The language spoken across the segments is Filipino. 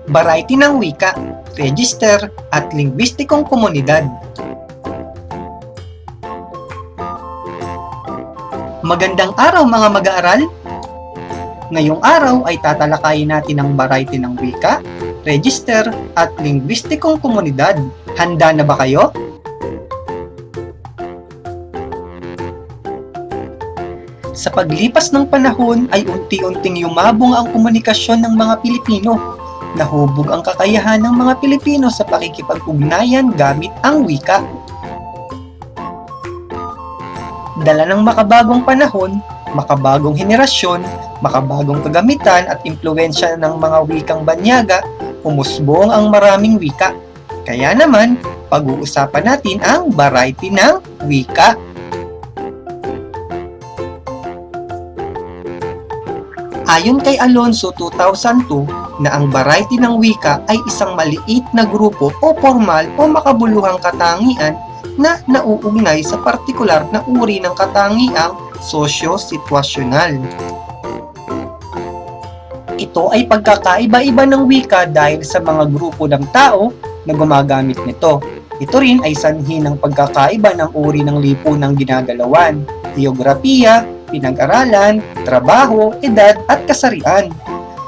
variety ng wika, register, at lingwistikong komunidad. Magandang araw mga mag-aaral! Ngayong araw ay tatalakayin natin ang variety ng wika, register, at lingwistikong komunidad. Handa na ba kayo? Sa paglipas ng panahon ay unti-unting yumabong ang komunikasyon ng mga Pilipino. Nahubog ang kakayahan ng mga Pilipino sa pakikipag-ugnayan gamit ang wika. Dala ng makabagong panahon, makabagong henerasyon, makabagong kagamitan at impluwensya ng mga wikang banyaga, umusbong ang maraming wika. Kaya naman, pag-uusapan natin ang variety ng wika. Ayon kay Alonso 2002 na ang variety ng wika ay isang maliit na grupo o formal o makabuluhang katangian na nauugnay sa partikular na uri ng katangiang sosyo-sitwasyonal. Ito ay pagkakaiba-iba ng wika dahil sa mga grupo ng tao na gumagamit nito. Ito rin ay sanhi ng pagkakaiba ng uri ng lipunang ginagalawan, geografiya, pinag-aralan, trabaho, edad at kasarian.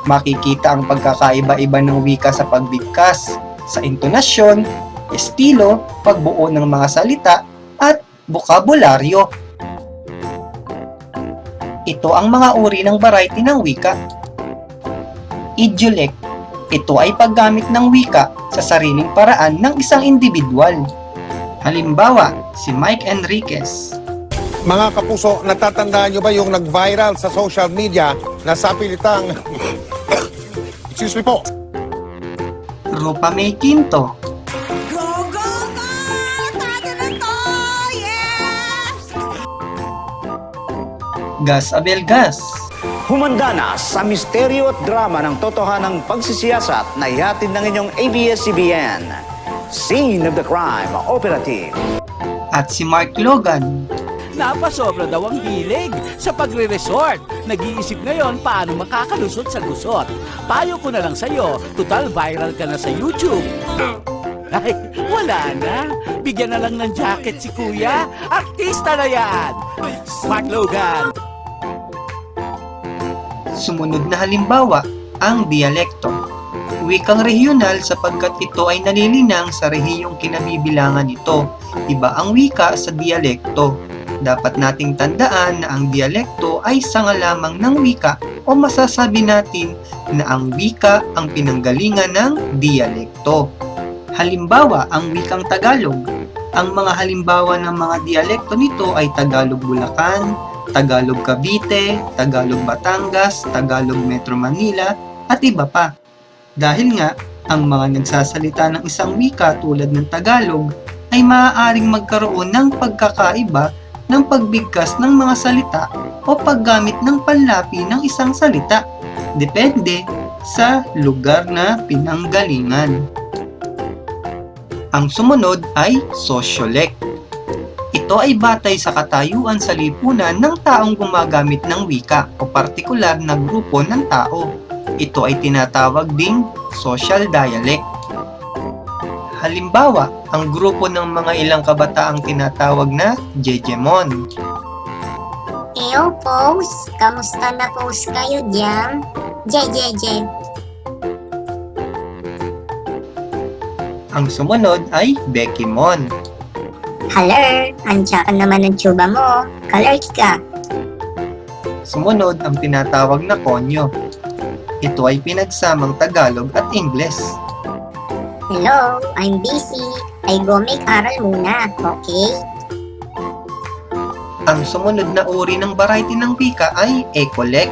Makikita ang pagkakaiba-iba ng wika sa pagbigkas, sa intonasyon, estilo, pagbuo ng mga salita, at bokabularyo. Ito ang mga uri ng variety ng wika. Idiolect. Ito ay paggamit ng wika sa sariling paraan ng isang individual. Halimbawa, si Mike Enriquez. Mga kapuso, natatandaan nyo ba yung nag-viral sa social media na sa pilitang excuse me po, Rupa May Quinto. Go, go, go! Tayo na to! Yes! Gas Abelgas. Humanda na sa misteryo at drama ng totohanang pagsisiyasat na ihatid ng inyong ABS-CBN. Scene of the Crime Operative. At si Mark Logan. Napasobra daw ang hilig sa pagre-resort. Nag-iisip ngayon paano makakalusot sa gusot. Payo ko na lang sa'yo, total viral ka na sa YouTube. Ay, wala na. Bigyan na lang ng jacket si Kuya. Artista na yan. Mark Logan. Sumunod na halimbawa, ang dialekto. Wikang rehiyonal sapagkat ito ay nalilinang sa rehiyong kinabibilangan nito. Iba ang wika sa dialekto. Dapat nating tandaan na ang dialekto ay sanga lamang ng wika o masasabi natin na ang wika ang pinanggalingan ng dialekto. Halimbawa, ang wikang Tagalog. Ang mga halimbawa ng mga dialekto nito ay Tagalog Bulacan, Tagalog Cavite, Tagalog Batangas, Tagalog Metro Manila, at iba pa. Dahil nga, ang mga nagsasalita ng isang wika tulad ng Tagalog ay maaaring magkaroon ng pagkakaiba ng pagbigkas ng mga salita o paggamit ng panlapi ng isang salita. Depende sa lugar na pinanggalingan. Ang sumunod ay sociolect. Ito ay batay sa katayuan sa lipunan ng taong gumagamit ng wika o partikular na grupo ng tao. Ito ay tinatawag ding social dialect. Halimbawa, ang grupo ng mga ilang kabataang tinatawag na Jejemon. Eyo, Pose. Kamusta na Pose kayo dyan? Je. Ang sumunod ay Bekimon. Haler, ansya ka naman ng tsuba mo. Kaler ka. Sumunod ang tinatawag na Konyo. Ito ay pinagsamang Tagalog at Ingles. Hello, I'm busy. I go make aral muna, okay? Ang sumunod na uri ng variety ng wika ay Ecolect.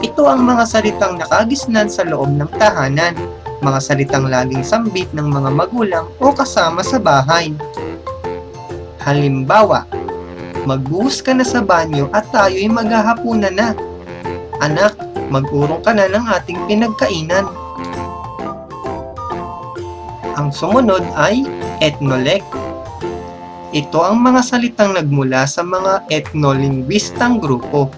Ito ang mga salitang nakagisnan sa loob ng tahanan, mga salitang laging sambit ng mga magulang o kasama sa bahay. Halimbawa, magbuhos ka na sa banyo at tayo'y maghahapunan na. Anak, mag-urong ka na ng ating pinagkainan. Ang sumunod ay ethnolect. Ito ang mga salitang nagmula sa mga ethnolinguistang grupo.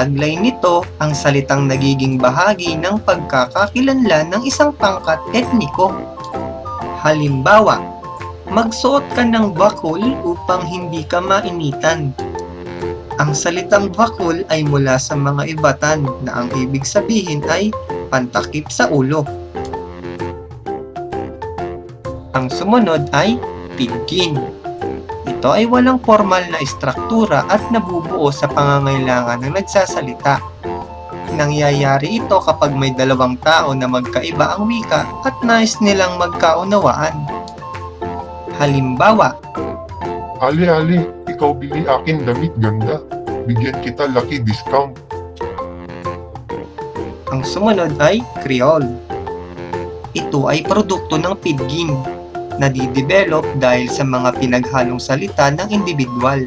Taglay nito ang salitang nagiging bahagi ng pagkakakilanlan ng isang pangkat etniko. Halimbawa, magsuot ka ng bakul upang hindi ka mainitan. Ang salitang bakul ay mula sa mga Ivatan na ang ibig sabihin ay pantakip sa ulo. Ang sumunod ay pidgin. Ito ay walang formal na istruktura at nabubuo sa pangangailangan ng nagsasalita. Nangyayari ito kapag may dalawang tao na magkaiba ang wika at nais nilang magkaunawaan. Halimbawa, Ali, ikaw bili akin damit ganda. Bigyan kita lucky discount. ang sumunod ay Creole. Ito ay produkto ng pidgin na didevelop dahil sa mga pinaghalong salita ng individual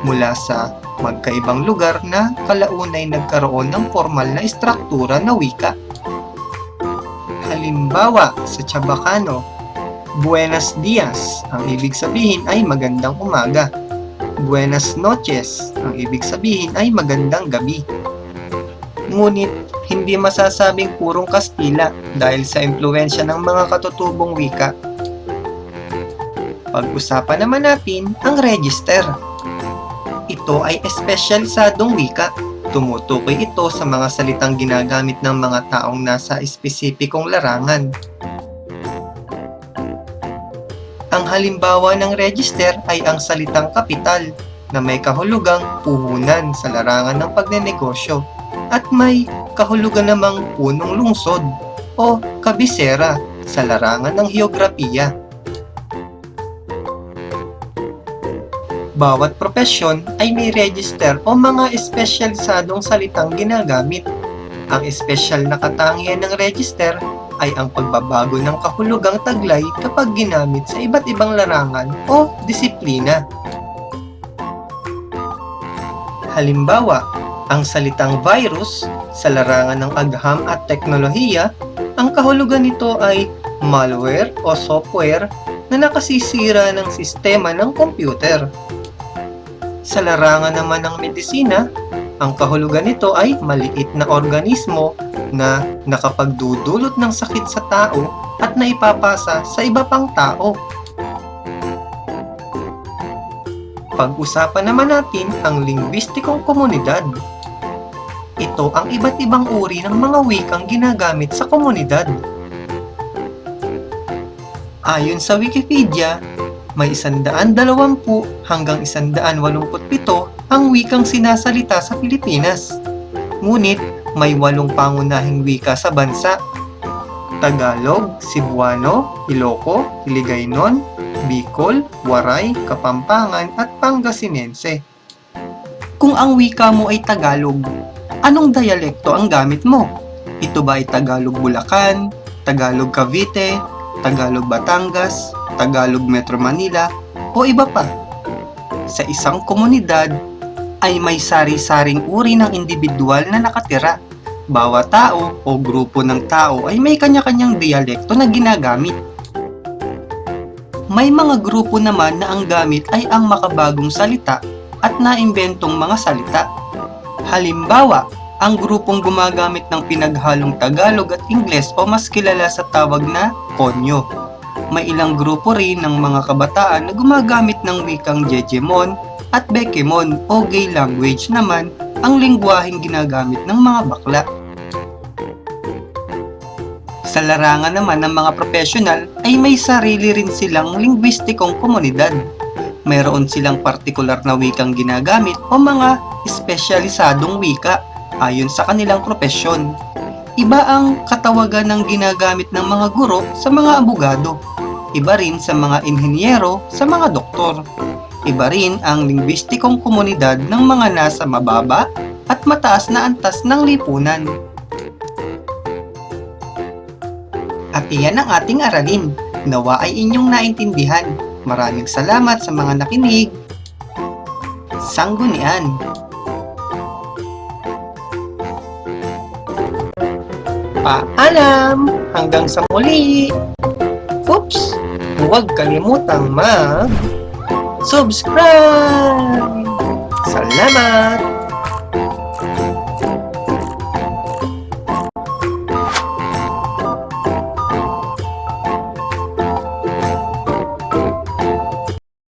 mula sa magkaibang lugar na kalaunay nagkaroon ng formal na istruktura na wika. Halimbawa, sa Chabacano, Buenos Dias, ang ibig sabihin ay magandang umaga. Buenas noches, ang ibig sabihin ay magandang gabi. Ngunit, hindi masasabing purong Kastila dahil sa impluensya ng mga katutubong wika. Pag-usapan naman natin ang register. Ito ay espesyalisadong wika. Tumutukoy ito sa mga salitang ginagamit ng mga taong nasa espesipikong larangan. Ang halimbawa ng register ay ang salitang kapital na may kahulugang puhunan sa larangan ng pagnenegosyo at may kahulugan namang punong lungsod o kabisera sa larangan ng heograpiya. Bawat propesyon ay may register o mga espesyalisadong salitang ginagamit. Ang espesyal na katangian ng register ay ang pagbabago ng kahulugang taglay kapag ginamit sa iba't ibang larangan o disiplina. Halimbawa, ang salitang virus sa larangan ng agham at teknolohiya, ang kahulugan nito ay malware o software na nakasisira ng sistema ng computer. Sa larangan naman ng medisina, ang kahulugan nito ay maliit na organismo na nakapagdudulot ng sakit sa tao at naipapasa sa iba pang tao. Pag-usapan naman natin ang lingwistikong komunidad. Ito ang iba't ibang uri ng mga wikang ginagamit sa komunidad. Ayon sa Wikipedia, may 120 hanggang 187 ang wikang sinasalita sa Pilipinas. Ngunit may 8 pangunahing wika sa bansa: Tagalog, Cebuano, Ilocos, Hiligaynon, Bicol, Waray, Kapampangan at Pangasinense. Kung ang wika mo ay Tagalog, anong dialekto ang gamit mo? Ito ba ay Tagalog Bulacan, Tagalog Cavite, Tagalog Batangas, Tagalog Metro Manila, o iba pa? Sa isang komunidad ay may sari-saring uri ng individual na nakatira. Bawat tao o grupo ng tao ay may kanya-kanyang dialekto na ginagamit. May mga grupo naman na ang gamit ay ang makabagong salita at naimbentong mga salita. Halimbawa, ang grupong gumagamit ng pinaghalong Tagalog at Ingles o mas kilala sa tawag na Konyo. May ilang grupo rin ng mga kabataan na gumagamit ng wikang Jejemon at Bekemon o gay language naman ang lingwaheng ginagamit ng mga bakla. Sa larangan naman ng mga profesional ay may sarili rin silang lingwistikong komunidad. Mayroon silang partikular na wikang ginagamit o mga espesyalisadong wika ayon sa kanilang propesyon. Iba ang katawagan ng ginagamit ng mga guro sa mga abogado. Iba rin sa mga inhinyero sa mga doktor. Iba rin ang lingwistikong komunidad ng mga nasa mababa at mataas na antas ng lipunan. At iyan ang ating aralin. Nawa ay inyong naintindihan. Maraming salamat sa mga nakinig. Sanggunian. Paalam! Hanggang sa muli! Oops! Huwag kalimutang mag-subscribe! Salamat!